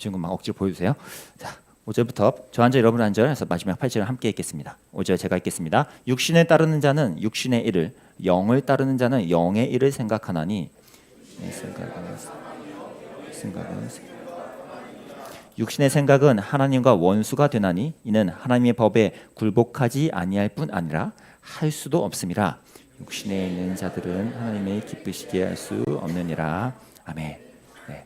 지금 막 억지로 보여주세요. 자, 5절부터 저 한 절 여러분 한 절 해서 마지막 8절을 함께 읽겠습니다. 5절 제가 읽겠습니다. 육신에 따르는 자는 육신의 일을, 영을 따르는 자는 영의 일을 생각하나니 생각은 육신의 생각은 하나님과 원수가 되나니 이는 하나님의 법에 굴복하지 아니할 뿐 아니라 할 수도 없음이라. 육신에 있는 자들은 하나님의 기쁘시게 할 수 없느니라. 아멘. 네.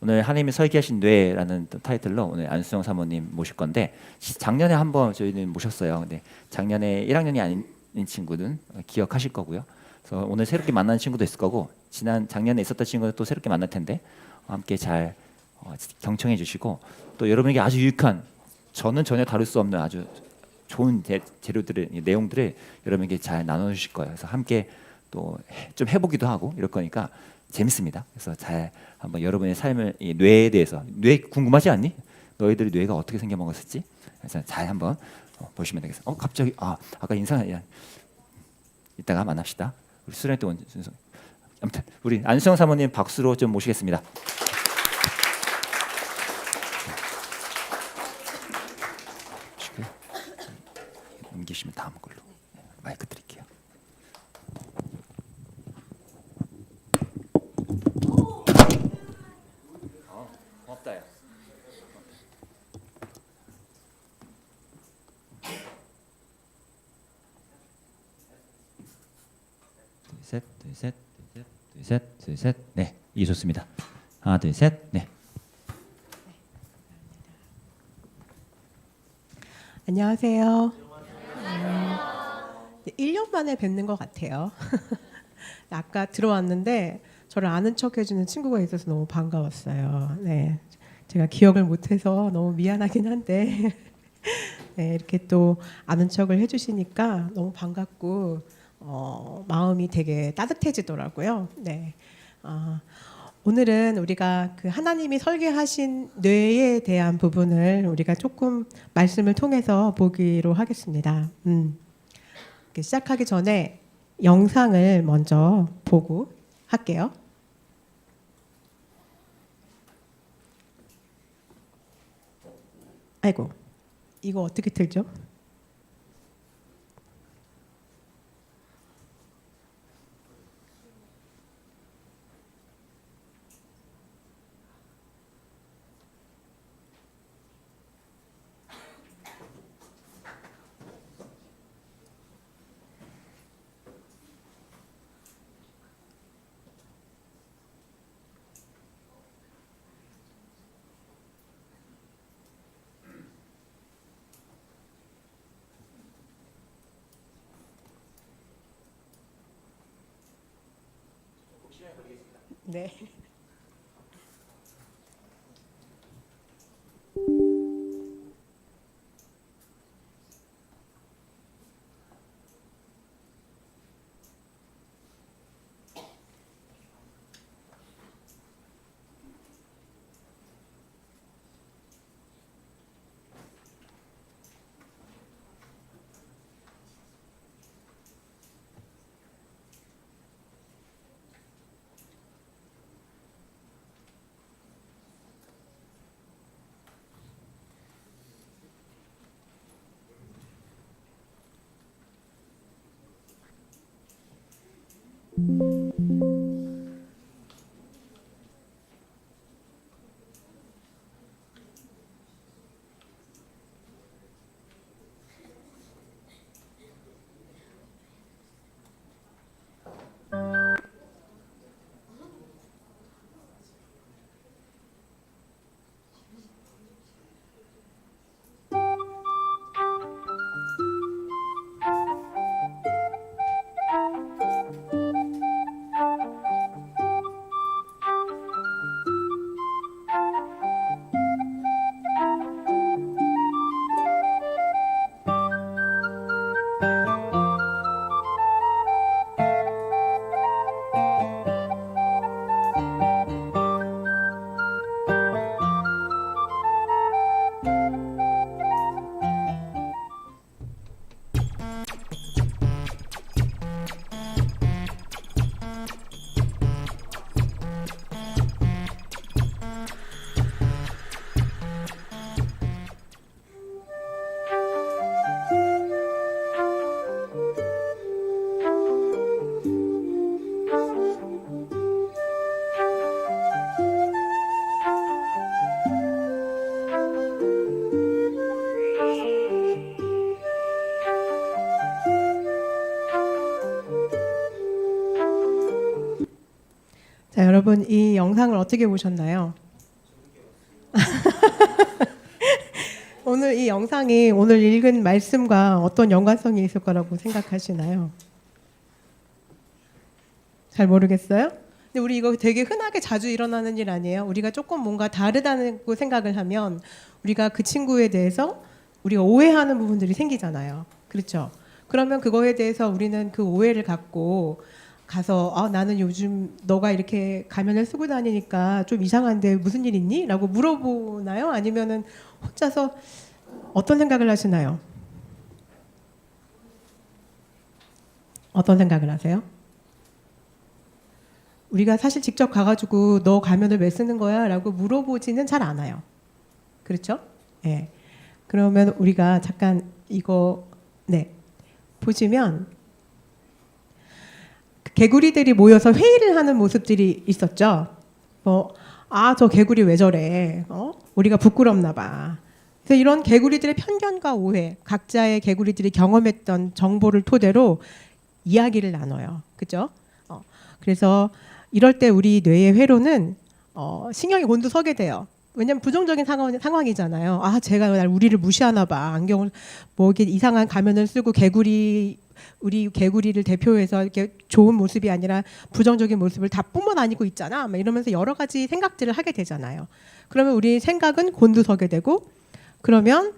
오늘 하나님이 설계하신 뇌라는 타이틀로 오늘 안수영 사모님 모실 건데, 작년에 한번 저희는 모셨어요. 근데 작년에 1학년이 아닌 친구는 기억하실 거고요. 그래서 오늘 새롭게 만난 친구도 있을 거고, 작년에 있었던 친구는 또 새롭게 만날 텐데 함께 잘 경청해 주시고, 또 여러분에게 아주 유익한, 저는 전혀 다룰 수 없는 아주 좋은 재료들을, 내용들을 여러분에게 잘 나눠 주실 거예요. 그래서 함께 또 좀 해보기도 하고 이럴 거니까 재밌습니다. 그래서 잘 한번 여러분의 삶을, 이 뇌에 대해서, 뇌 궁금하지 않니? 너희들 뇌가 어떻게 생겨 먹었을지. 그래서 잘 한번 보시면 되겠어요. 갑자기 아까 인사, 이따가 만납시다. 우리 수련회 때 순서. 아무튼 우리 안수영 사모님 박수로 좀 모시겠습니다. 넘기시면 다음 걸로 마이크 드릴게요. 고맙다. 야. 둘, 셋, 둘, 셋, 둘, 셋. 네, 이게 좋습니다. 하나, 둘, 셋. 네. 안녕하세요. 1년 만에 뵙는 것 같아요. 아까 들어왔는데 저를 아는 척 해주는 친구가 있어서 너무 반가웠어요. 네, 제가 기억을 못해서 너무 미안하긴 한데 네, 이렇게 또 아는 척을 해주시니까 너무 반갑고 마음이 되게 따뜻해지더라고요. 네. 오늘은 우리가 그 하나님이 설계하신 뇌에 대한 부분을 우리가 조금 말씀을 통해서 보기로 하겠습니다. 시작하기 전에 영상을 먼저 보고 할게요. 아이고, 이거 어떻게 틀죠? 네. 자, 여러분 이 영상을 어떻게 보셨나요? 오늘 이 영상이 오늘 읽은 말씀과 어떤 연관성이 있을 거라고 생각하시나요? 잘 모르겠어요? 근데 우리 이거 되게 흔하게 자주 일어나는 일 아니에요? 우리가 조금 뭔가 다르다고 생각을 하면 우리가 그 친구에 대해서 우리가 오해하는 부분들이 생기잖아요. 그렇죠? 그러면 그거에 대해서 우리는 그 오해를 갖고 가서 나는 요즘 너가 이렇게 가면을 쓰고 다니니까 좀 이상한데 무슨 일 있니? 라고 물어보나요? 아니면은 혼자서 어떤 생각을 하시나요? 어떤 생각을 하세요? 우리가 사실 직접 가가지고 너 가면을 왜 쓰는 거야? 라고 물어보지는 잘 않아요. 그렇죠? 예. 그러면 우리가 잠깐 이거 보시면 개구리들이 모여서 회의를 하는 모습들이 있었죠. 저 개구리 왜 저래? 우리가 부끄럽나 봐. 그래서 이런 개구리들의 편견과 오해, 각자의 개구리들이 경험했던 정보를 토대로 이야기를 나눠요. 그죠? 그래서 이럴 때 우리 뇌의 회로는 신경이 곤두서게 돼요. 왜냐면 부정적인 상황이잖아요. 제가 우리를 무시하나 봐. 안경을 이렇게 이상한 가면을 쓰고 우리 개구리를 대표해서 이렇게 좋은 모습이 아니라 부정적인 모습을 다 뿜어다니고 있잖아. 막 이러면서 여러 가지 생각들을 하게 되잖아요. 그러면 우리 생각은 곤두서게 되고 그러면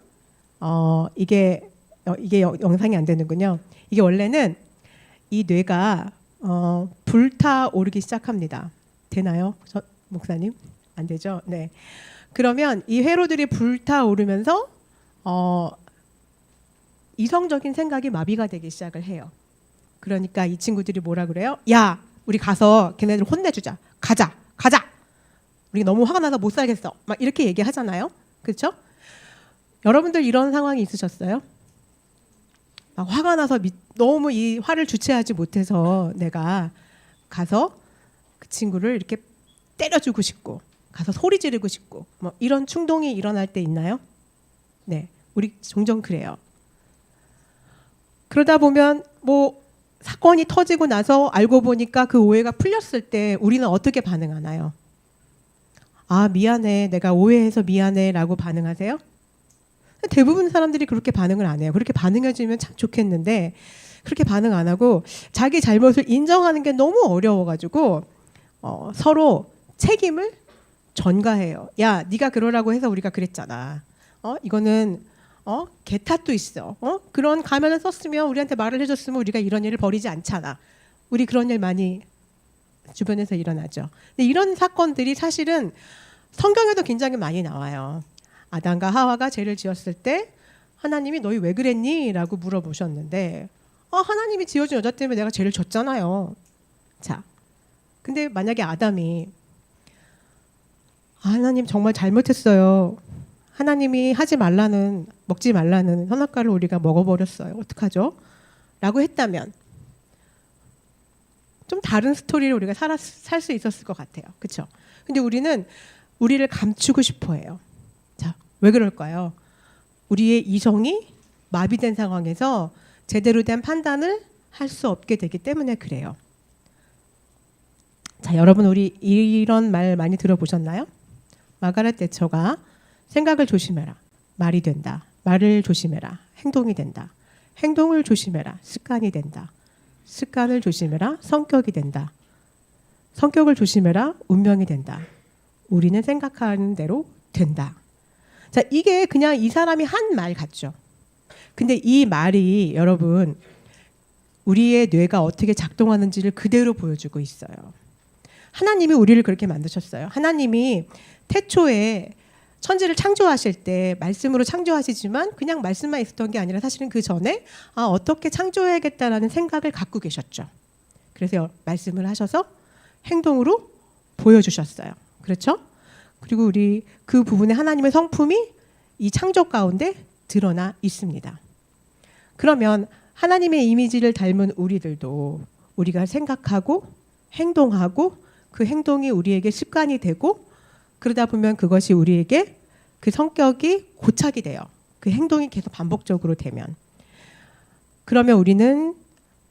이게 영상이 안 되는군요. 이게 원래는 이 뇌가 불타오르기 시작합니다. 되나요, 목사님? 안 되죠? 네. 그러면 이 회로들이 불타오르면서 이성적인 생각이 마비가 되기 시작을 해요. 그러니까 이 친구들이 뭐라 그래요? 야, 우리 가서 걔네들 혼내주자. 가자. 우리 너무 화가 나서 못 살겠어. 막 이렇게 얘기하잖아요. 그렇죠? 여러분들 이런 상황이 있으셨어요? 막 화가 나서 너무 이 화를 주체하지 못해서 내가 가서 그 친구를 이렇게 때려주고 싶고 가서 소리 지르고 싶고 뭐 이런 충동이 일어날 때 있나요? 네, 우리 종종 그래요. 그러다 보면 사건이 터지고 나서 알고 보니까 그 오해가 풀렸을 때 우리는 어떻게 반응하나요? 미안해, 내가 오해해서 미안해 라고 반응하세요? 대부분 사람들이 그렇게 반응을 안 해요. 그렇게 반응해주면 참 좋겠는데 그렇게 반응 안 하고 자기 잘못을 인정하는 게 너무 어려워가지고 서로 책임을 전가해요. 야, 네가 그러라고 해서 우리가 그랬잖아. 이거는 개 탓도 있어. 그런 가면을 썼으면 우리한테 말을 해줬으면 우리가 이런 일을 벌이지 않잖아. 우리 그런 일 많이 주변에서 일어나죠. 근데 이런 사건들이 사실은 성경에도 굉장히 많이 나와요. 아담과 하와가 죄를 지었을 때 하나님이 너희 왜 그랬니? 라고 물어보셨는데 하나님이 지어준 여자 때문에 내가 죄를 졌잖아요. 자, 근데 만약에 아담이 하나님 정말 잘못했어요. 하나님이 먹지 말라는 선악과를 우리가 먹어버렸어요. 어떡하죠? 라고 했다면 좀 다른 스토리를 우리가 살 수 있었을 것 같아요. 그렇죠? 근데 우리는 우리를 감추고 싶어 해요. 자, 왜 그럴까요? 우리의 이성이 마비된 상황에서 제대로 된 판단을 할 수 없게 되기 때문에 그래요. 자, 여러분 우리 이런 말 많이 들어보셨나요? 마가렛 대처가 생각을 조심해라. 말이 된다. 말을 조심해라. 행동이 된다. 행동을 조심해라. 습관이 된다. 습관을 조심해라. 성격이 된다. 성격을 조심해라. 운명이 된다. 우리는 생각하는 대로 된다. 자, 이게 그냥 이 사람이 한 말 같죠. 근데 이 말이 여러분 우리의 뇌가 어떻게 작동하는지를 그대로 보여주고 있어요. 하나님이 우리를 그렇게 만드셨어요. 하나님이 태초에 천지를 창조하실 때 말씀으로 창조하시지만 그냥 말씀만 있었던 게 아니라 사실은 그 전에 어떻게 창조해야겠다라는 생각을 갖고 계셨죠. 그래서 말씀을 하셔서 행동으로 보여주셨어요. 그렇죠? 그리고 우리 그 부분에 하나님의 성품이 이 창조 가운데 드러나 있습니다. 그러면 하나님의 이미지를 닮은 우리들도 우리가 생각하고 행동하고 그 행동이 우리에게 습관이 되고 그러다 보면 그것이 우리에게 그 성격이 고착이 돼요. 그 행동이 계속 반복적으로 되면. 그러면 우리는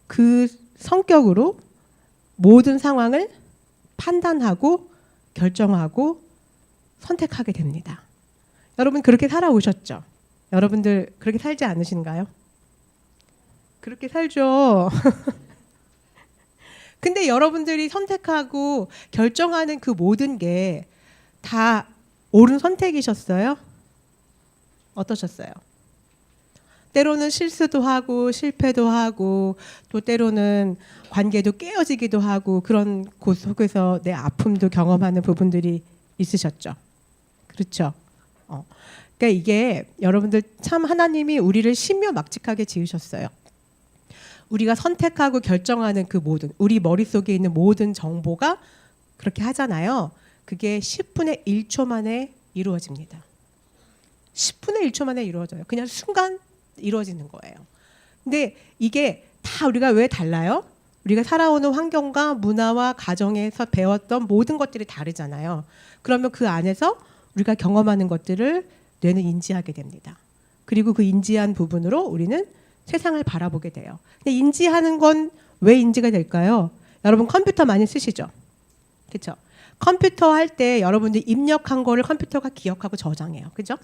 그 성격으로 모든 상황을 판단하고 결정하고 선택하게 됩니다. 여러분 그렇게 살아오셨죠? 여러분들 그렇게 살지 않으신가요? 그렇게 살죠. 근데 여러분들이 선택하고 결정하는 그 모든 게 다 옳은 선택이셨어요? 어떠셨어요? 때로는 실수도 하고 실패도 하고 또 때로는 관계도 깨어지기도 하고 그런 곳 속에서 내 아픔도 경험하는 부분들이 있으셨죠. 그렇죠? 그러니까 이게 여러분들 참 하나님이 우리를 신묘막직하게 지으셨어요. 우리가 선택하고 결정하는 그 모든 우리 머릿속에 있는 모든 정보가 그렇게 하잖아요. 그게 10분의 1초 만에 이루어집니다. 10분의 1초 만에 이루어져요. 그냥 순간 이루어지는 거예요. 근데 이게 다 우리가 왜 달라요? 우리가 살아오는 환경과 문화와 가정에서 배웠던 모든 것들이 다르잖아요. 그러면 그 안에서 우리가 경험하는 것들을 뇌는 인지하게 됩니다. 그리고 그 인지한 부분으로 우리는 세상을 바라보게 돼요. 근데 인지하는 건 왜 인지가 될까요? 여러분 컴퓨터 많이 쓰시죠? 그렇죠? 컴퓨터 할 때 여러분들 입력한 거를 컴퓨터가 기억하고 저장해요. 그죠?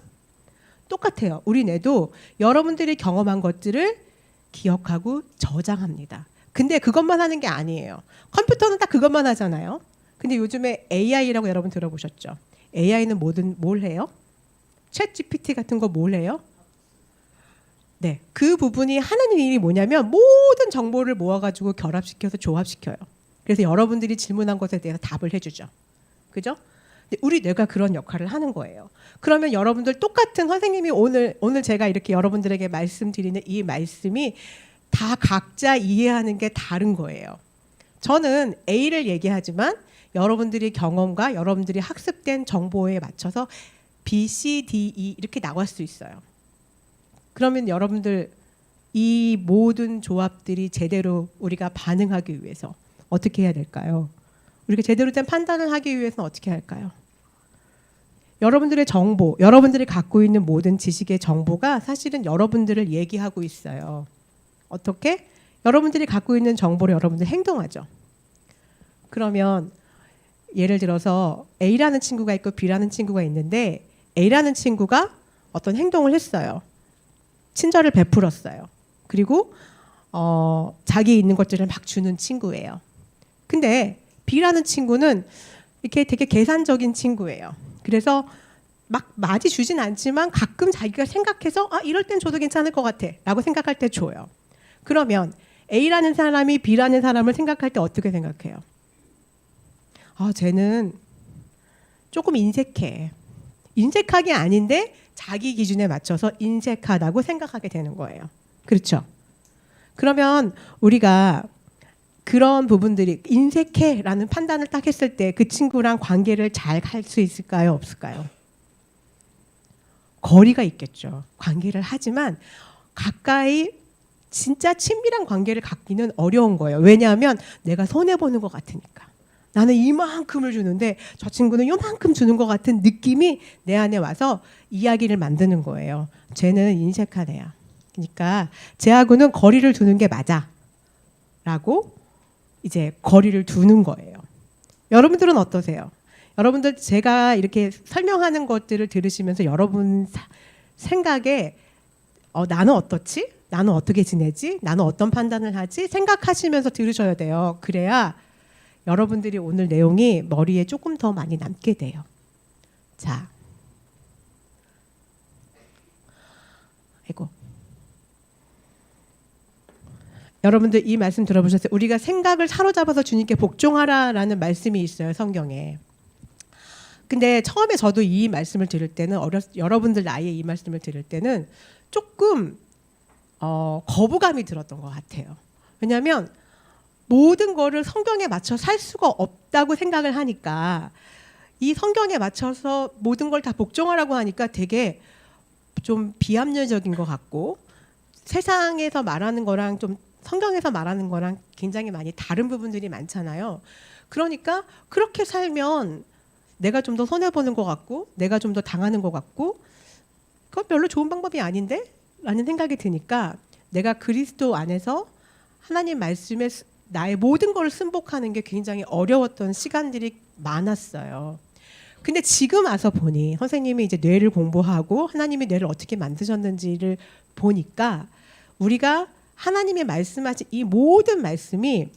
똑같아요. 우리 뇌도 여러분들이 경험한 것들을 기억하고 저장합니다. 근데 그것만 하는 게 아니에요. 컴퓨터는 딱 그것만 하잖아요. 근데 요즘에 AI라고 여러분 들어보셨죠? AI는 뭘 해요? 챗 GPT 같은 거 뭘 해요? 네, 그 부분이 하는 일이 뭐냐면 모든 정보를 모아가지고 결합시켜서 조합시켜요. 그래서 여러분들이 질문한 것에 대해서 답을 해주죠. 그죠? 근데 우리 뇌가 그런 역할을 하는 거예요. 그러면 여러분들 똑같은 선생님이 오늘 제가 이렇게 여러분들에게 말씀드리는 이 말씀이 다 각자 이해하는 게 다른 거예요. 저는 A를 얘기하지만 여러분들이 경험과 여러분들이 학습된 정보에 맞춰서 B, C, D, E 이렇게 나올 수 있어요. 그러면 여러분들 이 모든 조합들이 제대로 우리가 반응하기 위해서 어떻게 해야 될까요? 우리가 제대로 된 판단을 하기 위해서는 어떻게 할까요? 여러분들의 정보, 여러분들이 갖고 있는 모든 지식의 정보가 사실은 여러분들을 얘기하고 있어요. 어떻게? 여러분들이 갖고 있는 정보를 여러분들이 행동하죠. 그러면 예를 들어서 A라는 친구가 있고 B라는 친구가 있는데 A라는 친구가 어떤 행동을 했어요. 친절을 베풀었어요. 그리고 자기 있는 것들을 막 주는 친구예요. 근데 B라는 친구는 이렇게 되게 계산적인 친구예요. 그래서 막 많이 주진 않지만 가끔 자기가 생각해서 이럴 땐 줘도 괜찮을 것 같아 라고 생각할 때 줘요. 그러면 A라는 사람이 B라는 사람을 생각할 때 어떻게 생각해요? 쟤는 조금 인색해. 인색하게 아닌데 자기 기준에 맞춰서 인색하다고 생각하게 되는 거예요. 그렇죠? 그러면 우리가 그런 부분들이 인색해라는 판단을 딱 했을 때 그 친구랑 관계를 잘 할 수 있을까요? 없을까요? 거리가 있겠죠. 관계를 하지만 가까이 진짜 친밀한 관계를 갖기는 어려운 거예요. 왜냐하면 내가 손해보는 것 같으니까. 나는 이만큼을 주는데 저 친구는 요만큼 주는 것 같은 느낌이 내 안에 와서 이야기를 만드는 거예요. 쟤는 인색한 애야. 그러니까 쟤하고는 거리를 두는 게 맞아. 라고 이제 거리를 두는 거예요. 여러분들은 어떠세요? 여러분들 제가 이렇게 설명하는 것들을 들으시면서 여러분 생각에 나는 어떻지? 나는 어떻게 지내지? 나는 어떤 판단을 하지? 생각하시면서 들으셔야 돼요. 그래야 여러분들이 오늘 내용이 머리에 조금 더 많이 남게 돼요. 자, 아이고. 여러분들 이 말씀 들어보셨어요? 우리가 생각을 사로잡아서 주님께 복종하라라는 말씀이 있어요, 성경에. 근데 처음에 저도 이 말씀을 들을 때는 여러분들 나이에 이 말씀을 들을 때는 조금 거부감이 들었던 것 같아요. 왜냐하면 모든 거를 성경에 맞춰 살 수가 없다고 생각을 하니까 이 성경에 맞춰서 모든 걸 다 복종하라고 하니까 되게 좀 비합리적인 것 같고 세상에서 말하는 거랑 좀 성경에서 말하는 거랑 굉장히 많이 다른 부분들이 많잖아요. 그러니까 그렇게 살면 내가 좀 더 손해보는 것 같고 내가 좀 더 당하는 것 같고 그건 별로 좋은 방법이 아닌데? 라는 생각이 드니까 내가 그리스도 안에서 하나님 말씀에 나의 모든 걸 승복하는 게 굉장히 어려웠던 시간들이 많았어요. 근데 지금 와서 보니 선생님이 이제 뇌를 공부하고 하나님이 뇌를 어떻게 만드셨는지를 보니까 우리가 하나님의 말씀하신 이 모든 말씀이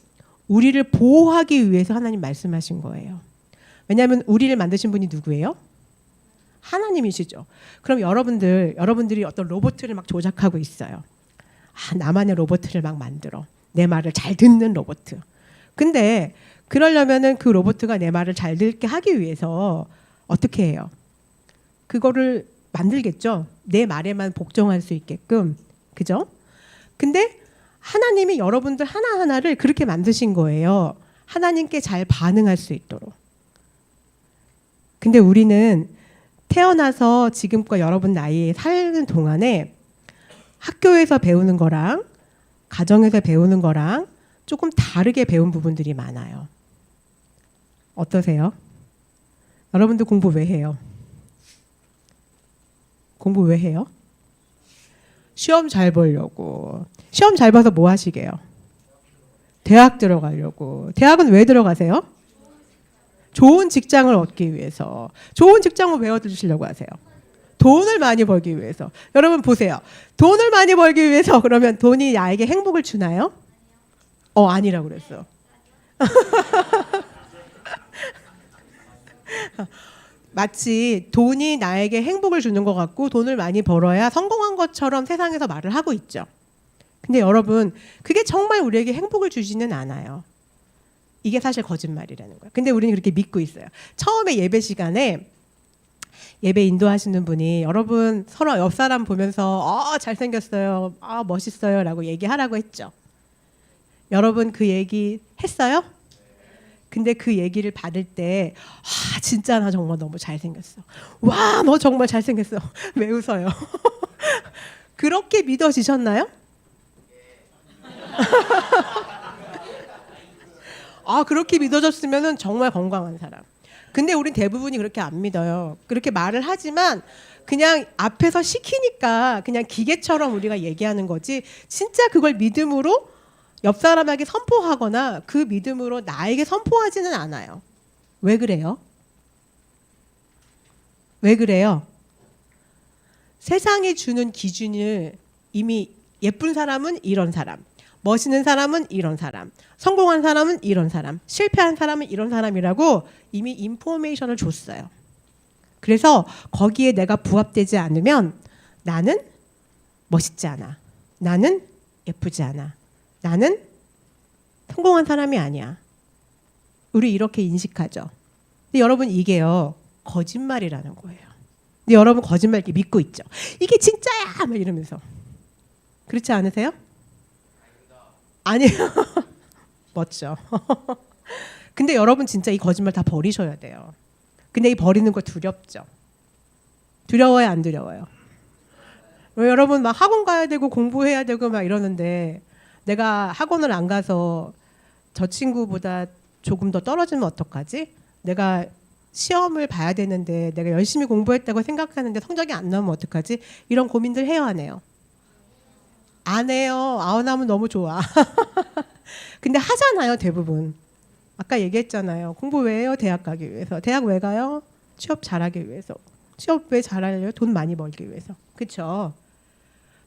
우리를 보호하기 위해서 하나님 말씀하신 거예요. 왜냐하면 우리를 만드신 분이 누구예요? 하나님이시죠. 그럼 여러분들이 어떤 로봇을 막 조작하고 있어요. 나만의 로봇을 막 만들어. 내 말을 잘 듣는 로봇. 근데 그러려면은 그 로봇가 내 말을 잘 듣게 하기 위해서 어떻게 해요? 그거를 만들겠죠. 내 말에만 복종할 수 있게끔. 그죠? 근데 하나님이 여러분들 하나하나를 그렇게 만드신 거예요. 하나님께 잘 반응할 수 있도록. 근데 우리는 태어나서 지금껏 여러분 나이에 사는 동안에 학교에서 배우는 거랑 가정에서 배우는 거랑 조금 다르게 배운 부분들이 많아요. 어떠세요? 여러분들 공부 왜 해요? 공부 왜 해요? 시험 잘 보려고. 시험 잘 봐서 뭐 하시게요? 대학 들어가려고. 대학은 왜 들어가세요? 좋은 직장을 얻기 위해서. 좋은 직장을 왜 얻으시려고 하세요? 돈을 많이 벌기 위해서. 여러분 보세요. 돈을 많이 벌기 위해서 그러면 돈이 나에게 행복을 주나요? 아니라고 그랬어. 마치 돈이 나에게 행복을 주는 것 같고 돈을 많이 벌어야 성공한 것처럼 세상에서 말을 하고 있죠. 근데 여러분 그게 정말 우리에게 행복을 주지는 않아요. 이게 사실 거짓말이라는 거예요. 근데 우리는 그렇게 믿고 있어요. 처음에 예배 시간에 예배 인도하시는 분이 여러분 서로 옆 사람 보면서 잘생겼어요, 멋있어요 라고 얘기하라고 했죠. 여러분 그 얘기 했어요? 근데 그 얘기를 받을 때 진짜 나 정말 너무 잘생겼어. 와, 너 정말 잘생겼어. 왜 웃어요? 그렇게 믿어지셨나요? 그렇게 믿어졌으면 정말 건강한 사람. 근데 우린 대부분이 그렇게 안 믿어요. 그렇게 말을 하지만 그냥 앞에서 시키니까 그냥 기계처럼 우리가 얘기하는 거지 진짜 그걸 믿음으로 옆 사람에게 선포하거나 그 믿음으로 나에게 선포하지는 않아요. 왜 그래요? 왜 그래요? 세상이 주는 기준을 이미 예쁜 사람은 이런 사람, 멋있는 사람은 이런 사람, 성공한 사람은 이런 사람, 실패한 사람은 이런 사람이라고 이미 인포메이션을 줬어요. 그래서 거기에 내가 부합되지 않으면 나는 멋있지 않아. 나는 예쁘지 않아. 나는 성공한 사람이 아니야. 우리 이렇게 인식하죠. 근데 여러분 이게요 거짓말이라는 거예요. 근데 여러분 거짓말 이렇게 믿고 있죠. 이게 진짜야 막 이러면서. 그렇지 않으세요? 아니에요. 멋져. 근데 여러분 진짜 이 거짓말 다 버리셔야 돼요. 근데 이 버리는 거 두렵죠. 두려워요, 안 두려워요? 왜 여러분 막 학원 가야 되고 공부해야 되고 막 이러는데 내가 학원을 안 가서 저 친구보다 조금 더 떨어지면 어떡하지? 내가 시험을 봐야 되는데 내가 열심히 공부했다고 생각하는데 성적이 안 나오면 어떡하지? 이런 고민들 해요, 안 해요? 안 해요. 안 하면 너무 좋아. 근데 하잖아요, 대부분. 아까 얘기했잖아요. 공부 왜 해요? 대학 가기 위해서. 대학 왜 가요? 취업 잘하기 위해서. 취업 왜 잘하려요? 돈 많이 벌기 위해서. 그렇죠?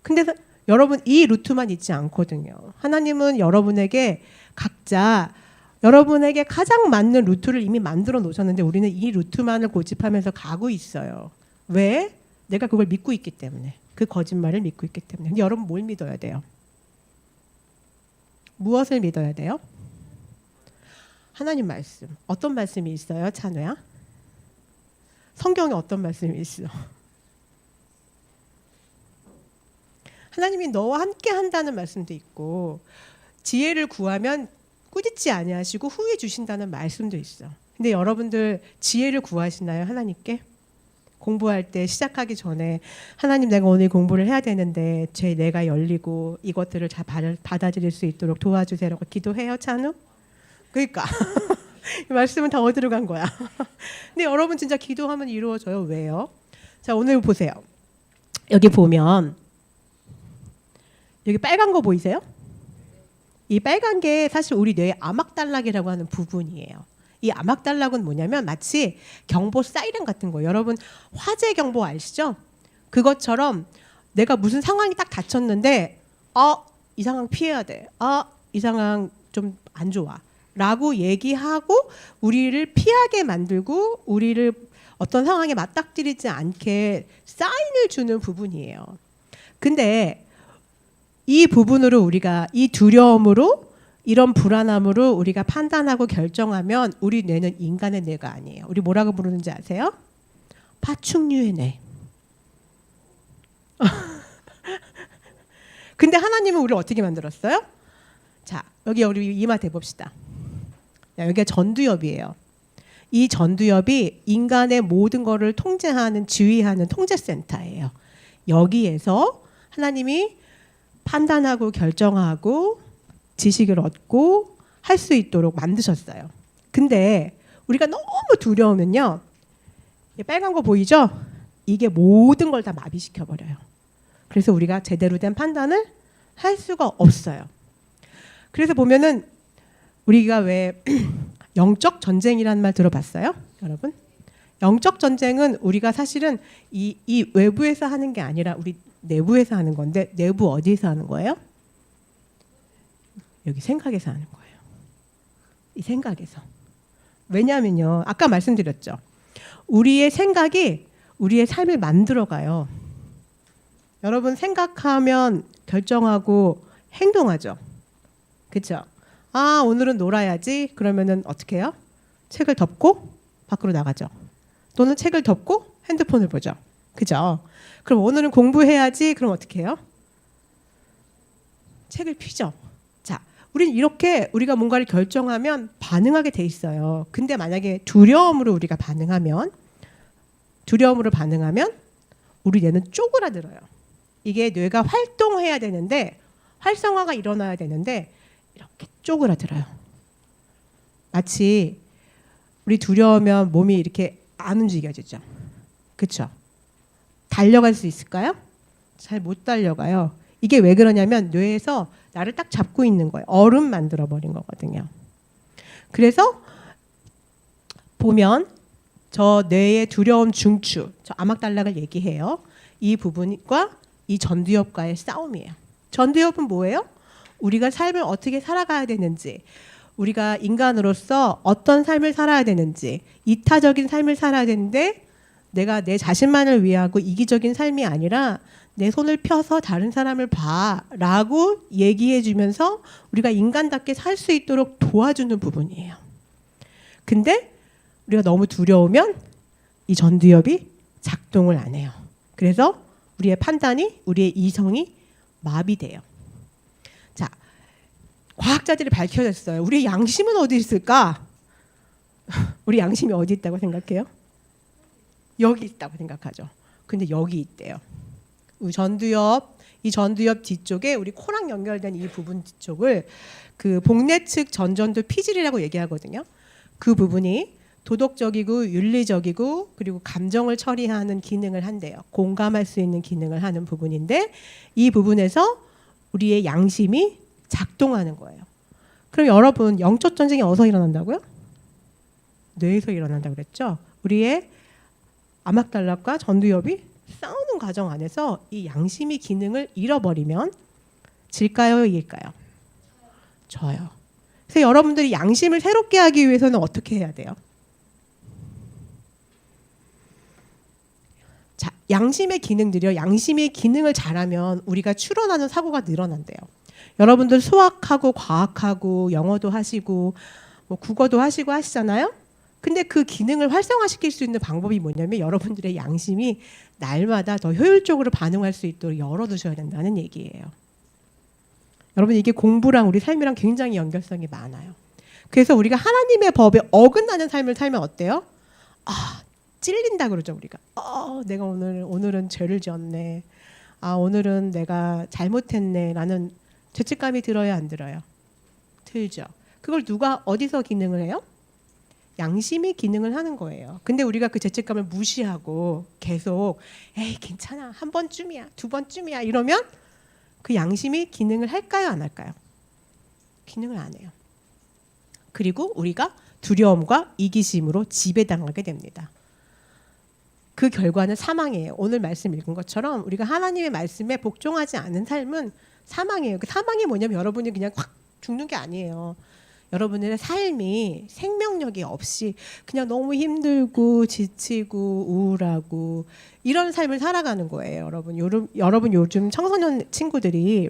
근데 여러분 이 루트만 있지 않거든요. 하나님은 여러분에게 각자 여러분에게 가장 맞는 루트를 이미 만들어 놓으셨는데 우리는 이 루트만을 고집하면서 가고 있어요. 왜? 내가 그걸 믿고 있기 때문에. 그 거짓말을 믿고 있기 때문에. 근데 여러분 뭘 믿어야 돼요? 무엇을 믿어야 돼요? 하나님 말씀. 어떤 말씀이 있어요, 찬우야? 성경에 어떤 말씀이 있어? 하나님이 너와 함께 한다는 말씀도 있고 지혜를 구하면 꾸짖지 아니하시고 후회 주신다는 말씀도 있어. 근데 여러분들 지혜를 구하시나요, 하나님께? 공부할 때 시작하기 전에 하나님 내가 오늘 공부를 해야 되는데 제 뇌가 열리고 이것들을 잘 받아들일 수 있도록 도와주세요라고 기도해요, 찬우? 그러니까 이 말씀은 다 어디로 간 거야? 근데 여러분 진짜 기도하면 이루어져요. 왜요? 자, 오늘 보세요. 여기 보면 여기 빨간 거 보이세요? 이 빨간 게 사실 우리 뇌의 암막달락이라고 하는 부분이에요. 이 암막달락은 뭐냐면 마치 경보 사이렌 같은 거예요. 여러분 화재 경보 아시죠? 그것처럼 내가 무슨 상황이 딱 닥쳤는데 이 상황 피해야 돼. 이 상황 좀 안 좋아. 라고 얘기하고 우리를 피하게 만들고 우리를 어떤 상황에 맞닥뜨리지 않게 사인을 주는 부분이에요. 근데 이 부분으로 우리가 이 두려움으로 이런 불안함으로 우리가 판단하고 결정하면 우리 뇌는 인간의 뇌가 아니에요. 우리 뭐라고 부르는지 아세요? 파충류의 뇌. 근데 하나님은 우리를 어떻게 만들었어요? 자, 여기 우리 이마 대봅시다. 여기가 전두엽이에요. 이 전두엽이 인간의 모든 것을 통제하는, 지휘하는 통제센터예요. 여기에서 하나님이 판단하고 결정하고 지식을 얻고 할 수 있도록 만드셨어요. 근데 우리가 너무 두려우면요, 빨간 거 보이죠? 이게 모든 걸 다 마비시켜 버려요. 그래서 우리가 제대로 된 판단을 할 수가 없어요. 그래서 보면은 우리가 왜 영적 전쟁이라는 말 들어봤어요? 여러분? 영적 전쟁은 우리가 사실은 이 외부에서 하는 게 아니라 우리 내부에서 하는 건데, 내부 어디서 하는 거예요? 여기 생각에서 하는 거예요. 이 생각에서. 왜냐하면요, 아까 말씀드렸죠. 우리의 생각이 우리의 삶을 만들어가요. 여러분 생각하면 결정하고 행동하죠. 그렇죠? 오늘은 놀아야지. 그러면은 어떻게 해요? 책을 덮고 밖으로 나가죠. 또는 책을 덮고 핸드폰을 보죠. 그죠? 그럼 오늘은 공부해야지. 그럼 어떻게 해요? 책을 펴죠. 자, 우리는 이렇게 우리가 뭔가를 결정하면 반응하게 돼 있어요. 근데 만약에 두려움으로 반응하면 우리 뇌는 쪼그라들어요. 이게 뇌가 활동해야 되는데, 활성화가 일어나야 되는데 이렇게 쪼그라들어요. 마치 우리 두려우면 몸이 이렇게 안 움직여지죠. 그렇죠? 달려갈 수 있을까요? 잘 못 달려가요. 이게 왜 그러냐면 뇌에서 나를 딱 잡고 있는 거예요. 얼음 만들어 버린 거거든요. 그래서 보면 저 뇌의 두려움 중추, 저 암막달락을 얘기해요. 이 부분과 이 전두엽과의 싸움이에요. 전두엽은 뭐예요? 우리가 삶을 어떻게 살아가야 되는지, 우리가 인간으로서 어떤 삶을 살아야 되는지, 이타적인 삶을 살아야 되는데 내가 내 자신만을 위하고 이기적인 삶이 아니라 내 손을 펴서 다른 사람을 봐라고 얘기해 주면서 우리가 인간답게 살 수 있도록 도와주는 부분이에요. 근데 우리가 너무 두려우면 이 전두엽이 작동을 안 해요. 그래서 우리의 판단이, 우리의 이성이 마비돼요. 자, 과학자들이 밝혀냈어요. 우리의 양심은 어디 있을까? 우리 양심이 어디 있다고 생각해요? 여기 있다고 생각하죠. 근데 여기 있대요. 이 전두엽 뒤쪽에 우리 코랑 연결된 이 부분 뒤쪽을 그 복내 측 전전두 피질이라고 얘기하거든요. 그 부분이 도덕적이고 윤리적이고 그리고 감정을 처리하는 기능을 한대요. 공감할 수 있는 기능을 하는 부분인데, 이 부분에서 우리의 양심이 작동하는 거예요. 그럼 여러분, 영적 전쟁이 어디서 일어난다고요? 뇌에서 일어난다고 그랬죠. 우리의 암막달락과 전두엽이 싸우는 과정 안에서 이 양심이 기능을 잃어버리면 질까요, 이길까요? 져요. 그래서 여러분들이 양심을 새롭게 하기 위해서는 어떻게 해야 돼요? 자, 양심의 기능들이요. 양심의 기능을 잘하면 우리가 추론하는 사고가 늘어난대요. 여러분들 수학하고 과학하고 영어도 하시고 뭐 국어도 하시고 하시잖아요. 근데 그 기능을 활성화시킬 수 있는 방법이 뭐냐면 여러분들의 양심이 날마다 더 효율적으로 반응할 수 있도록 열어두셔야 된다는 얘기예요. 여러분, 이게 공부랑 우리 삶이랑 굉장히 연결성이 많아요. 그래서 우리가 하나님의 법에 어긋나는 삶을 살면 어때요? 찔린다 그러죠, 우리가. 내가 오늘은 죄를 지었네. 오늘은 내가 잘못했네. 라는 죄책감이 들어요, 안 들어요? 들죠. 그걸 누가 어디서 기능을 해요? 양심이 기능을 하는 거예요. 근데 우리가 그 죄책감을 무시하고 계속 에이 괜찮아, 한 번쯤이야, 두 번쯤이야 이러면 그 양심이 기능을 할까요, 안 할까요? 기능을 안 해요. 그리고 우리가 두려움과 이기심으로 지배당하게 됩니다. 그 결과는 사망이에요. 오늘 말씀 읽은 것처럼 우리가 하나님의 말씀에 복종하지 않은 삶은 사망이에요. 그 사망이 뭐냐면 여러분이 그냥 확 죽는 게 아니에요. 여러분의 삶이 생명력이 없이 그냥 너무 힘들고 지치고 우울하고 이런 삶을 살아가는 거예요. 여러분 요즘 청소년 친구들이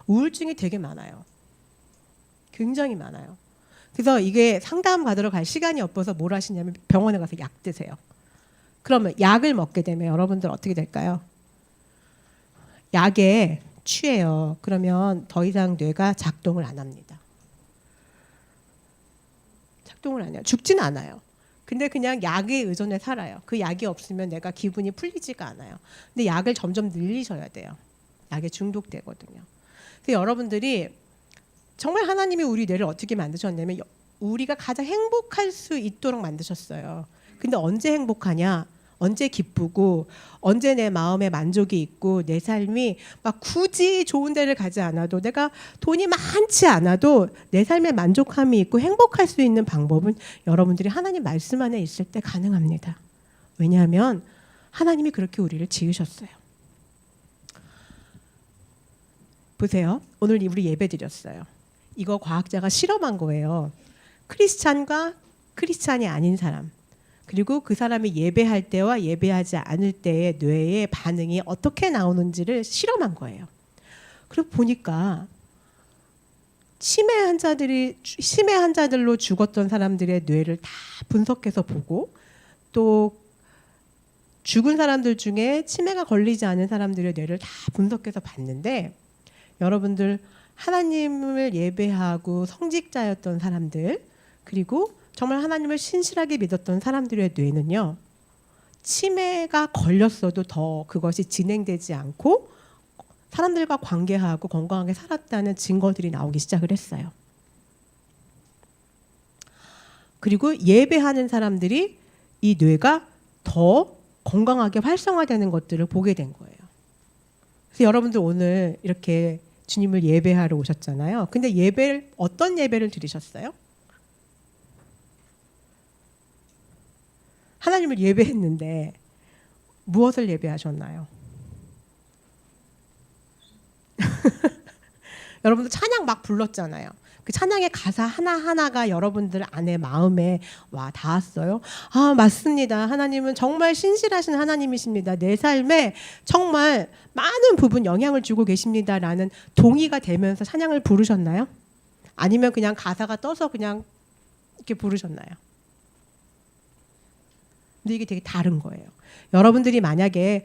우울증이 되게 많아요. 굉장히 많아요. 그래서 이게 상담 받으러 갈 시간이 없어서 뭘 하시냐면 병원에 가서 약 드세요. 그러면 약을 먹게 되면 여러분들 어떻게 될까요? 약에 취해요. 그러면 더 이상 뇌가 작동을 안 합니다. 작동을 안 해요. 죽지는 않아요. 근데 그냥 약에 의존해 살아요. 그 약이 없으면 내가 기분이 풀리지가 않아요. 근데 약을 점점 늘리셔야 돼요. 약에 중독되거든요. 그래서 여러분들이 정말 하나님이 우리 뇌를 어떻게 만드셨냐면 우리가 가장 행복할 수 있도록 만드셨어요. 근데 언제 행복하냐? 언제 기쁘고 언제 내 마음에 만족이 있고 내 삶이 막 굳이 좋은 데를 가지 않아도 내가 돈이 많지 않아도 내 삶에 만족함이 있고 행복할 수 있는 방법은 여러분들이 하나님 말씀 안에 있을 때 가능합니다. 왜냐하면 하나님이 그렇게 우리를 지으셨어요. 보세요. 오늘 우리 예배 드렸어요. 이거 과학자가 실험한 거예요. 크리스찬과 크리스찬이 아닌 사람 그리고 그 사람이 예배할 때와 예배하지 않을 때의 뇌의 반응이 어떻게 나오는지를 실험한 거예요. 그리고 보니까 치매 환자들로 죽었던 사람들의 뇌를 다 분석해서 보고 또 죽은 사람들 중에 치매가 걸리지 않은 사람들의 뇌를 다 분석해서 봤는데 여러분들 하나님을 예배하고 성직자였던 사람들 그리고 정말 하나님을 신실하게 믿었던 사람들의 뇌는요. 치매가 걸렸어도 더 그것이 진행되지 않고 사람들과 관계하고 건강하게 살았다는 증거들이 나오기 시작을 했어요. 그리고 예배하는 사람들이 이 뇌가 더 건강하게 활성화되는 것들을 보게 된 거예요. 그래서 여러분들 오늘 이렇게 주님을 예배하러 오셨잖아요. 근데 어떤 예배를 드리셨어요? 하나님을 예배했는데 무엇을 예배하셨나요? 여러분들 찬양 막 불렀잖아요. 그 찬양의 가사 하나하나가 여러분들 안에 마음에 와 닿았어요. 아 맞습니다. 하나님은 정말 신실하신 하나님이십니다. 내 삶에 정말 많은 부분 영향을 주고 계십니다라는 동의가 되면서 찬양을 부르셨나요? 아니면 그냥 가사가 떠서 그냥 이렇게 부르셨나요? 근데 이게 되게 다른 거예요. 여러분들이 만약에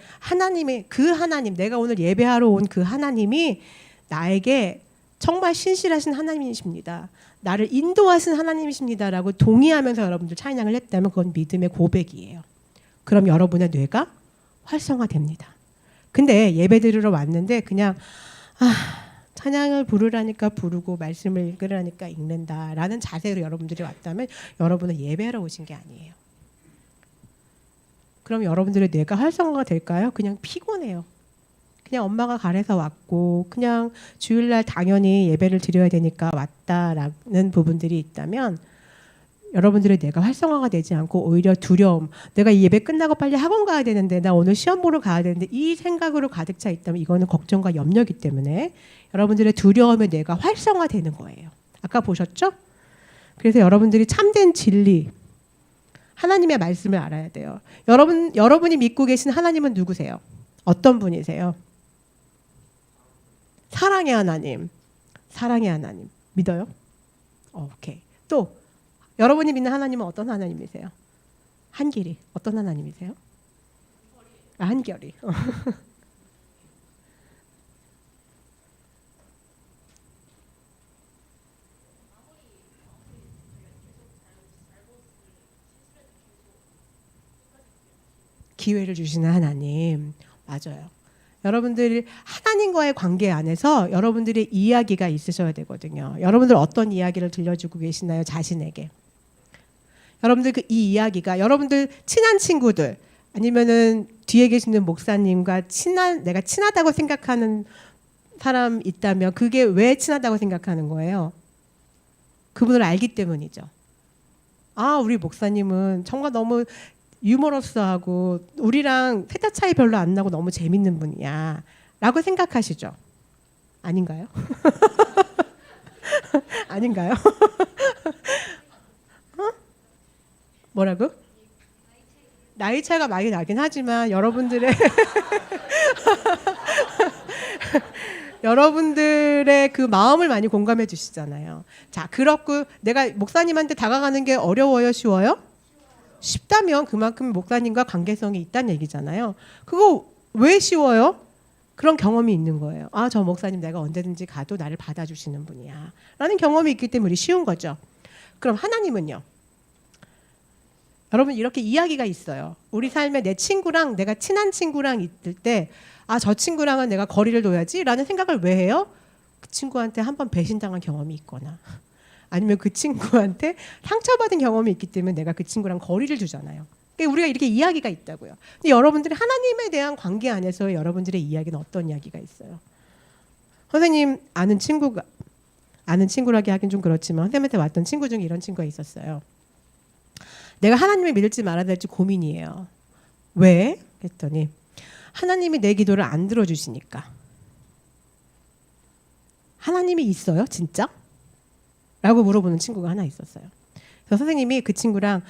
내가 오늘 예배하러 온 그 하나님이 나에게 정말 신실하신 하나님이십니다. 나를 인도하신 하나님이십니다라고 동의하면서 여러분들 찬양을 했다면 그건 믿음의 고백이에요. 그럼 여러분의 뇌가 활성화됩니다. 근데 예배 드리러 왔는데 그냥 찬양을 부르라니까 부르고 말씀을 읽으라니까 읽는다라는 자세로 여러분들이 왔다면 여러분은 예배하러 오신 게 아니에요. 그럼 여러분들의 뇌가 활성화가 될까요? 그냥 피곤해요. 그냥 엄마가 가래서 왔고 그냥 주일날 당연히 예배를 드려야 되니까 왔다라는 부분들이 있다면 여러분들의 뇌가 활성화가 되지 않고 오히려 두려움, 내가 이 예배 끝나고 빨리 학원 가야 되는데 나 오늘 시험 보러 가야 되는데 이 생각으로 가득 차 있다면 이거는 걱정과 염려이기 때문에 여러분들의 두려움의 뇌가 활성화되는 거예요. 아까 보셨죠? 그래서 여러분들이 참된 진리 하나님의 말씀을 알아야 돼요. 여러분이 믿고 계신 하나님은 누구세요? 어떤 분이세요? 사랑의 하나님. 사랑의 하나님. 믿어요? 오케이. 또 여러분이 믿는 하나님은 어떤 하나님이세요? 한길이. 어떤 하나님이세요? 한결이. 기회를 주시는 하나님. 맞아요. 여러분들이 하나님과의 관계 안에서 여러분들의 이야기가 있으셔야 되거든요. 여러분들 어떤 이야기를 들려주고 계시나요? 자신에게. 여러분들 이 이야기가 여러분들 친한 친구들 아니면은 뒤에 계시는 목사님과 내가 친하다고 생각하는 사람 있다면 그게 왜 친하다고 생각하는 거예요? 그분을 알기 때문이죠. 아, 우리 목사님은 정말 너무 유머러스하고 우리랑 세대 차이 별로 안 나고 너무 재밌는 분이야 라고 생각하시죠? 아닌가요? 아닌가요? 어? 뭐라고? 나이 차이가 많이 나긴 하지만 여러분들의 여러분들의 그 마음을 많이 공감해 주시잖아요. 자, 그렇고 내가 목사님한테 다가가는 게 어려워요, 쉬워요? 쉽다면 그만큼 목사님과 관계성이 있다는 얘기잖아요. 그거 왜 쉬워요? 그런 경험이 있는 거예요. 아, 저 목사님 내가 언제든지 가도 나를 받아주시는 분이야 라는 경험이 있기 때문에 쉬운 거죠. 그럼 하나님은요? 여러분, 이렇게 이야기가 있어요. 우리 삶에 내 친구랑, 내가 친한 친구랑 있을 때 아, 저 친구랑은 내가 거리를 둬야지 라는 생각을 왜 해요? 그 친구한테 한번 배신당한 경험이 있거나 아니면 그 친구한테 상처받은 경험이 있기 때문에 내가 그 친구랑 거리를 두잖아요. 그러니까 우리가 이렇게 이야기가 있다고요. 근데 여러분들이 하나님에 대한 관계 안에서 여러분들의 이야기는 어떤 이야기가 있어요? 선생님 아는 친구라기 하긴 좀 그렇지만 선생님한테 왔던 친구 중에 이런 친구가 있었어요. 내가 하나님을 믿을지 말아야 될지 고민이에요. 왜? 그랬더니 하나님이 내 기도를 안 들어주시니까. 하나님이 있어요? 진짜? 라고 물어보는 친구가 하나 있었어요. 그래서 선생님이 그 친구랑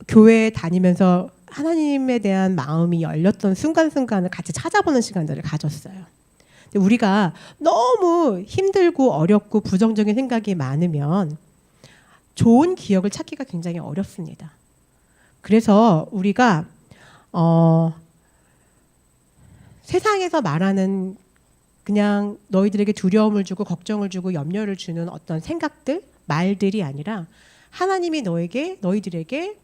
교회에 다니면서 하나님에 대한 마음이 열렸던 순간순간을 같이 찾아보는 시간들을 가졌어요. 근데 우리가 너무 힘들고 어렵고 부정적인 생각이 많으면 좋은 기억을 찾기가 굉장히 어렵습니다. 그래서 우리가 세상에서 말하는 그냥 너희들에게 두려움을 주고 걱정을 주고 염려를 주는 어떤 생각들, 말들이 아니라 하나님이 너희들에게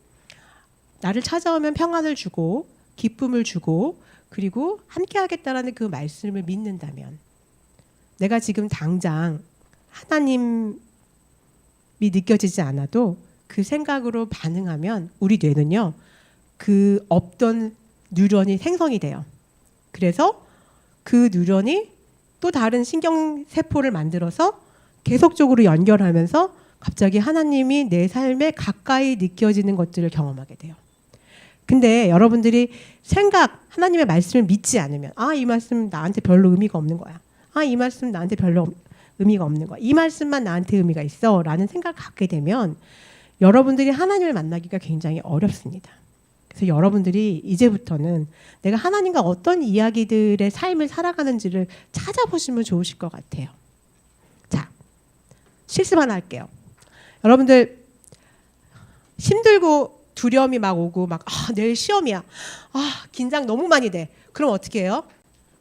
나를 찾아오면 평안을 주고 기쁨을 주고 그리고 함께 하겠다라는 그 말씀을 믿는다면 내가 지금 당장 하나님이 느껴지지 않아도 그 생각으로 반응하면 우리 뇌는요, 그 없던 뉴런이 생성이 돼요. 그래서 그 뉴런이 또 다른 신경세포를 만들어서 계속적으로 연결하면서 갑자기 하나님이 내 삶에 가까이 느껴지는 것들을 경험하게 돼요. 근데 여러분들이 하나님의 말씀을 믿지 않으면 아, 이 말씀 나한테 별로 의미가 없는 거야. 아, 이 말씀 나한테 별로 의미가 없는 거야. 이 말씀만 나한테 의미가 있어 라는 생각을 갖게 되면 여러분들이 하나님을 만나기가 굉장히 어렵습니다. 그래서 여러분들이 이제부터는 내가 하나님과 어떤 이야기들의 삶을 살아가는지를 찾아보시면 좋으실 것 같아요. 자, 실습 하나 할게요. 여러분들 힘들고 두려움이 막 오고 막 내일 시험이야. 긴장 너무 많이 돼. 그럼 어떻게 해요?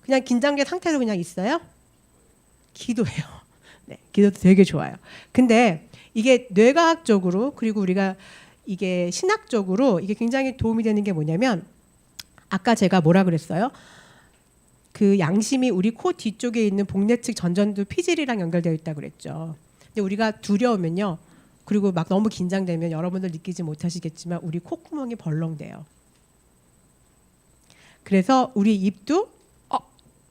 그냥 긴장된 상태로 그냥 있어요? 기도해요. 네, 기도도 되게 좋아요. 근데 이게 뇌과학적으로 그리고 우리가 이게 신학적으로 이게 굉장히 도움이 되는 게 뭐냐면 아까 제가 뭐라 그랬어요? 그 양심이 우리 코 뒤쪽에 있는 복내측 전전두 피질이랑 연결되어 있다고 그랬죠. 근데 우리가 두려우면요. 그리고 막 너무 긴장되면 여러분들 느끼지 못하시겠지만 우리 콧구멍이 벌렁대요. 그래서 우리 입도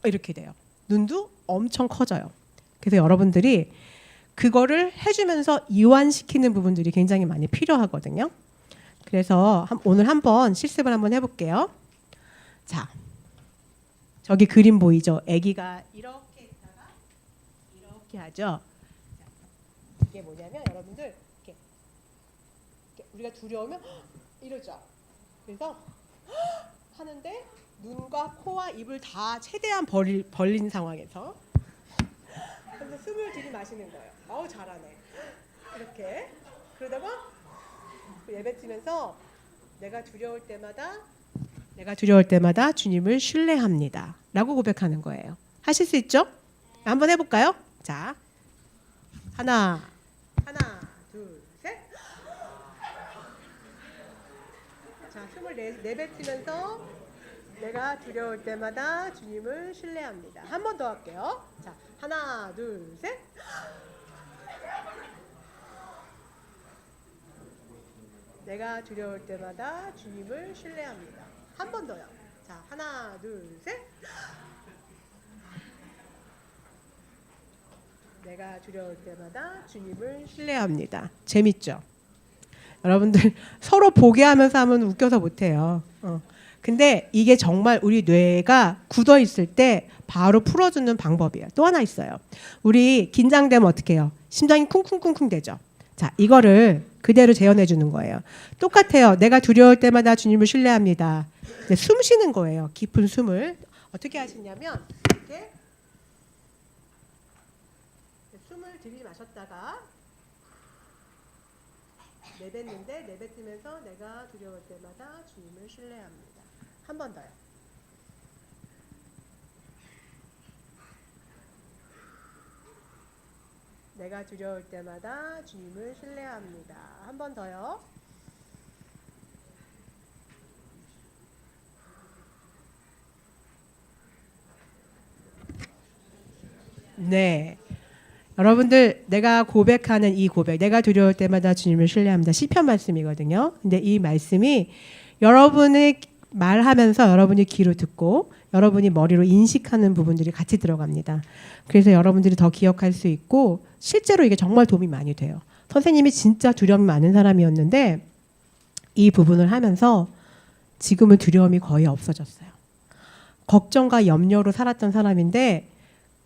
이렇게 돼요. 눈도 엄청 커져요. 그래서 여러분들이 그거를 해주면서 이완시키는 부분들이 굉장히 많이 필요하거든요. 그래서 오늘 한번 실습을 한번 해볼게요. 자, 저기 그림 보이죠? 아기가 이렇게 있다가 이렇게 하죠. 이게 뭐냐면 여러분들 이렇게 우리가 두려우면 이러죠. 그래서 하는데 눈과 코와 입을 다 최대한 벌린 상황에서 그래서 숨을 들이마시는 거예요. 잘하네. 이렇게 그러다가 내뱉으면서 내가 두려울 때마다 주님을 신뢰합니다 라고 고백하는 거예요. 하실 수 있죠? 한번 해볼까요? 자, 하나 둘 셋. 자, 숨을 내뱉으면서 내가 두려울 때마다 주님을 신뢰합니다. 한 번 더 할게요. 자, 하나 둘 셋. 내가 두려울 때마다 주님을 신뢰합니다. 한 번 더요. 자, 하나 둘 셋. 내가 두려울 때마다 주님을 신뢰합니다. 재밌죠? 여러분들 서로 보게 하면서 하면 웃겨서 못해요. 근데 이게 정말 우리 뇌가 굳어 있을 때 바로 풀어주는 방법이에요. 또 하나 있어요. 우리 긴장되면 어떻게 해요? 심장이 쿵쿵쿵쿵 되죠. 자, 이거를 그대로 재현해 주는 거예요. 똑같아요. 내가 두려울 때마다 주님을 신뢰합니다. 네, 숨 쉬는 거예요. 깊은 숨을 어떻게 하시냐면 이렇게 숨을 들이마셨다가 내뱉는데 내뱉으면서 내가 두려울 때마다 주님을 신뢰합니다. 한 번 더요. 내가 두려울 때마다 주님을 신뢰합니다. 한 번 더요. 네. 여러분들 내가 고백하는 이 고백, 내가 두려울 때마다 주님을 신뢰합니다. 시편 말씀이거든요. 근데 이 말씀이 여러분의 말하면서 여러분이 귀로 듣고 여러분이 머리로 인식하는 부분들이 같이 들어갑니다. 그래서 여러분들이 더 기억할 수 있고 실제로 이게 정말 도움이 많이 돼요. 선생님이 진짜 두려움이 많은 사람이었는데 이 부분을 하면서 지금은 두려움이 거의 없어졌어요. 걱정과 염려로 살았던 사람인데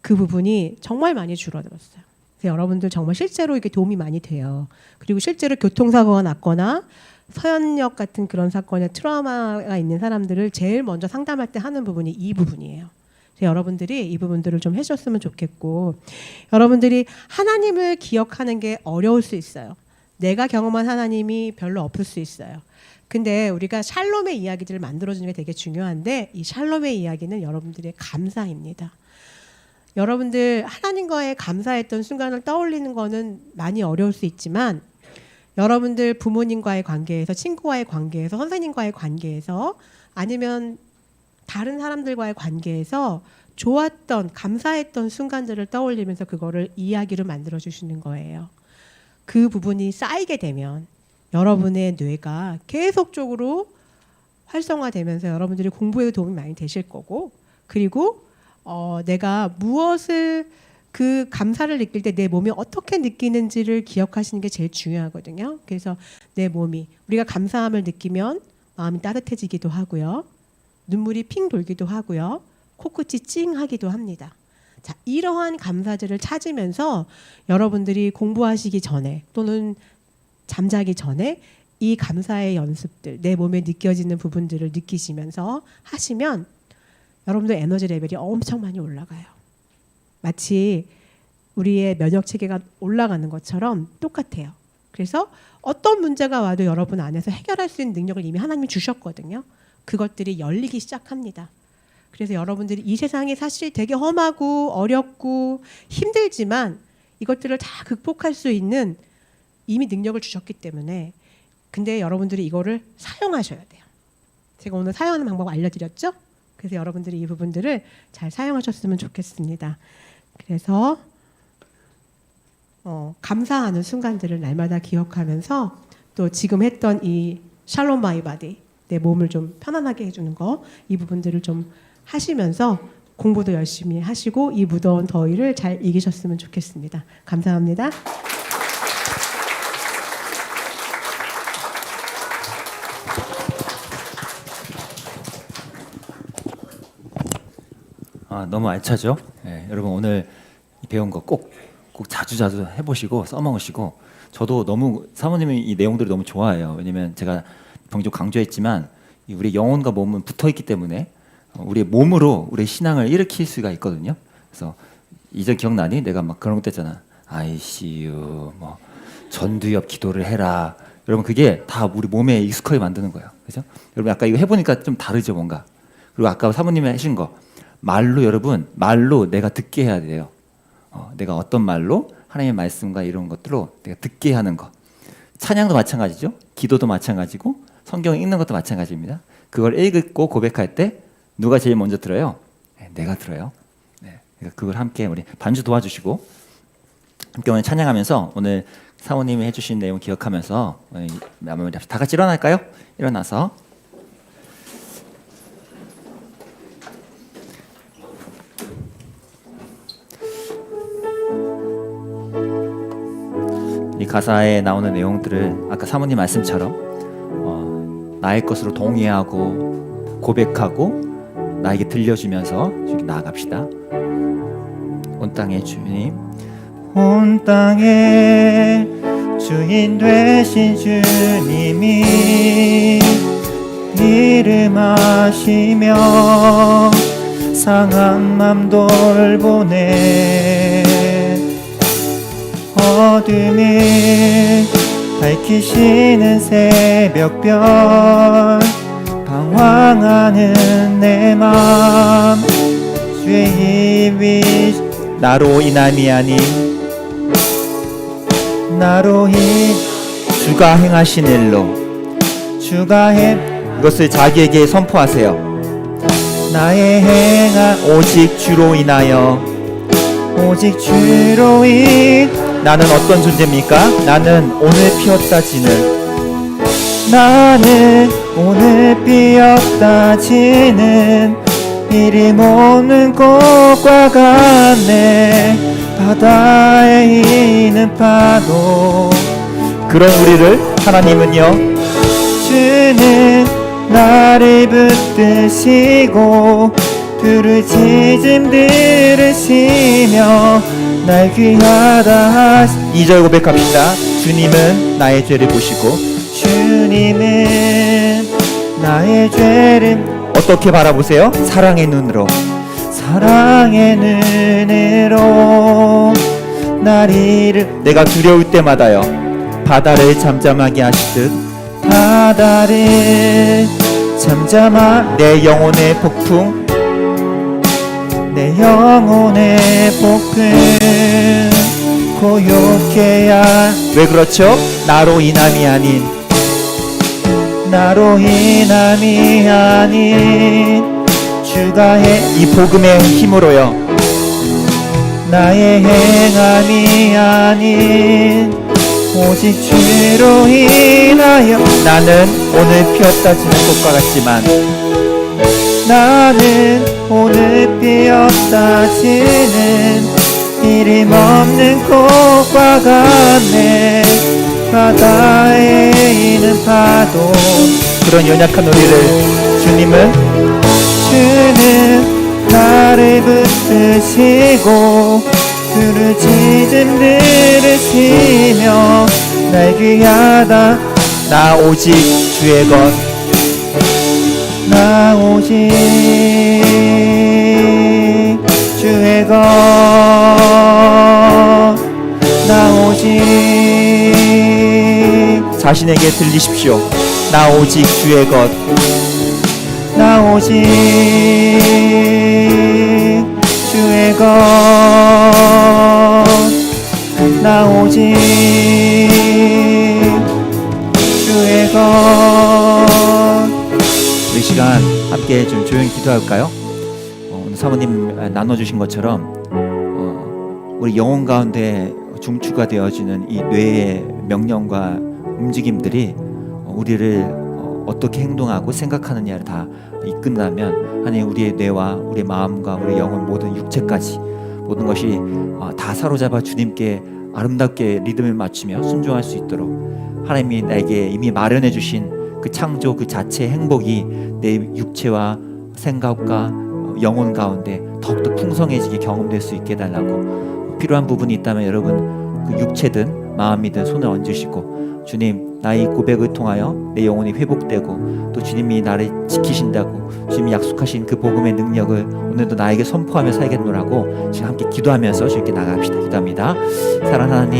그 부분이 정말 많이 줄어들었어요. 그래서 여러분들 정말 실제로 이게 도움이 많이 돼요. 그리고 실제로 교통사고가 났거나 서현역 같은 그런 사건에 트라우마가 있는 사람들을 제일 먼저 상담할 때 하는 부분이 이 부분이에요. 그래서 여러분들이 이 부분들을 좀 해주셨으면 좋겠고 여러분들이 하나님을 기억하는 게 어려울 수 있어요. 내가 경험한 하나님이 별로 없을 수 있어요. 근데 우리가 샬롬의 이야기들을 만들어주는 게 되게 중요한데 이 샬롬의 이야기는 여러분들의 감사입니다. 여러분들 하나님과의 감사했던 순간을 떠올리는 거는 많이 어려울 수 있지만 여러분들 부모님과의 관계에서 친구와의 관계에서 선생님과의 관계에서 아니면 다른 사람들과의 관계에서 좋았던 감사했던 순간들을 떠올리면서 그거를 이야기로 만들어 주시는 거예요. 그 부분이 쌓이게 되면 여러분의 뇌가 계속적으로 활성화되면서 여러분들이 공부에도 도움이 많이 되실 거고 그리고 내가 무엇을 그 감사를 느낄 때 내 몸이 어떻게 느끼는지를 기억하시는 게 제일 중요하거든요. 그래서 내 몸이 우리가 감사함을 느끼면 마음이 따뜻해지기도 하고요. 눈물이 핑 돌기도 하고요. 코끝이 찡하기도 합니다. 자, 이러한 감사들을 찾으면서 여러분들이 공부하시기 전에 또는 잠자기 전에 이 감사의 연습들, 내 몸에 느껴지는 부분들을 느끼시면서 하시면 여러분들 에너지 레벨이 엄청 많이 올라가요. 마치 우리의 면역 체계가 올라가는 것처럼 똑같아요. 그래서 어떤 문제가 와도 여러분 안에서 해결할 수 있는 능력을 이미 하나님이 주셨거든요. 그것들이 열리기 시작합니다. 그래서 여러분들이 이 세상이 사실 되게 험하고 어렵고 힘들지만 이것들을 다 극복할 수 있는 이미 능력을 주셨기 때문에 근데 여러분들이 이거를 사용하셔야 돼요. 제가 오늘 사용하는 방법 알려드렸죠? 그래서 여러분들이 이 부분들을 잘 사용하셨으면 좋겠습니다. 그래서 감사하는 순간들을 날마다 기억하면서 또 지금 했던 이 샬롬 마이 바디 내 몸을 좀 편안하게 해주는 거 이 부분들을 좀 하시면서 공부도 열심히 하시고 이 무더운 더위를 잘 이기셨으면 좋겠습니다. 감사합니다. 너무 알차죠? 네, 여러분 오늘 배운 거 꼭 자주 해보시고 써먹으시고 저도 너무 사모님이 이 내용들을 너무 좋아해요. 왜냐면 제가 병조 강조했지만 우리 영혼과 몸은 붙어있기 때문에 우리의 몸으로 우리의 신앙을 일으킬 수가 있거든요. 그래서 이제 기억나니? 내가 막 그런 것도 했잖아. ICU 뭐 전두엽 기도를 해라. 여러분 그게 다 우리 몸에 익숙하게 만드는 거예요. 그죠? 여러분 아까 이거 해보니까 좀 다르죠 뭔가. 그리고 아까 사모님이 하신 거 말로 여러분 말로 내가 듣게 해야 돼요. 내가 어떤 말로 하나님의 말씀과 이런 것들로 내가 듣게 하는 거. 찬양도 마찬가지죠. 기도도 마찬가지고 성경 읽는 것도 마찬가지입니다. 그걸 읽고 고백할 때 누가 제일 먼저 들어요? 네, 내가 들어요. 네, 그러니까 그걸 함께 우리 반주 도와주시고 함께 오늘 찬양하면서 오늘 사모님이 해주신 내용 기억하면서 마무리합시다. 다 같이 일어날까요? 일어나서 가사에 나오는 내용들을 아까 사모님 말씀처럼 나의 것으로 동의하고 고백하고 나에게 들려주면서 주님 나아갑시다. 온 땅의 주님, 온 땅의 주인 되신 주님이 이름하시며 상한 맘 돌보네. 어둠을 밝히시는 새벽별 방황하는 내 맘 주의 힘이 나로 인함이 아닌 나로 주가 행하신 일로 주가 이것을 자기에게 선포하세요. 나의 행한 오직 주로 인하여 오직 주로 나는 어떤 존재입니까? 나는 오늘 피었다 지는 나는 오늘 피었다 지는 이름 없는 꽃과 같네. 바다에 있는 파도. 그런 우리를 하나님은요, 주는 나를 붙드시고 부르짖음 들으시며 날 귀하다 2절 고백합시다. 주님은 나의 죄를 보시고 주님은 나의 죄를 어떻게 바라보세요? 사랑의 눈으로 사랑의 눈으로 나를 내가 두려울 때마다요 바다를 잠잠하게 하시듯 바다를 잠잠하 내 영혼의 폭풍 내 영혼의 폭풍 고요해야 왜 그렇죠? 나로 인함이 아닌 나로 인함이 아닌 주가 이 복음의 힘으로요 나의 행함이 아닌 오직 주로 인하여 나는 오늘 피었다 지는 꽃과 같지만 나는 오늘 피었다 지는 이름 없는 꽃과 같네. 바다에 있는 파도 그런 연약한 우리를 주님은 나를 붙드시고 부르짖음 들으시며 날 귀하다 나 오직 주의 것 나 오직 주의 것 나 오직 자신에게 들리십시오. 나 오직 주의 것 나 오직 주의 것 나 오직 주의 것 이 시간 함께 좀 조용히 기도할까요? 오늘 사모님 나눠주신 것처럼 우리 영혼 가운데 중추가 되어지는 이 뇌의 명령과 움직임들이 우리를 어떻게 행동하고 생각하느냐를 다 이끈다면 하나님 우리의 뇌와 우리의 마음과 우리의 영혼 모든 육체까지 모든 것이 다 사로잡아 주님께 아름답게 리듬을 맞추며 순종할 수 있도록 하나님이 나에게 이미 마련해 주신 그 창조 그 자체의 행복이 내 육체와 생각과 영혼 가운데 더욱더 풍성해지게 경험될 수 있게 해달라고 필요한 부분이 있다면 여러분 그 육체든 마음이든 손을 얹으시고 주님 나의 고백을 통하여 내 영혼이 회복되고 또 주님이 나를 지키신다고 주님이 약속하신 그 복음의 능력을 오늘도 나에게 선포하며 살겠노라고 지금 함께 기도하면서 주님께 나갑시다. 기도합니다. 사랑하는 하나님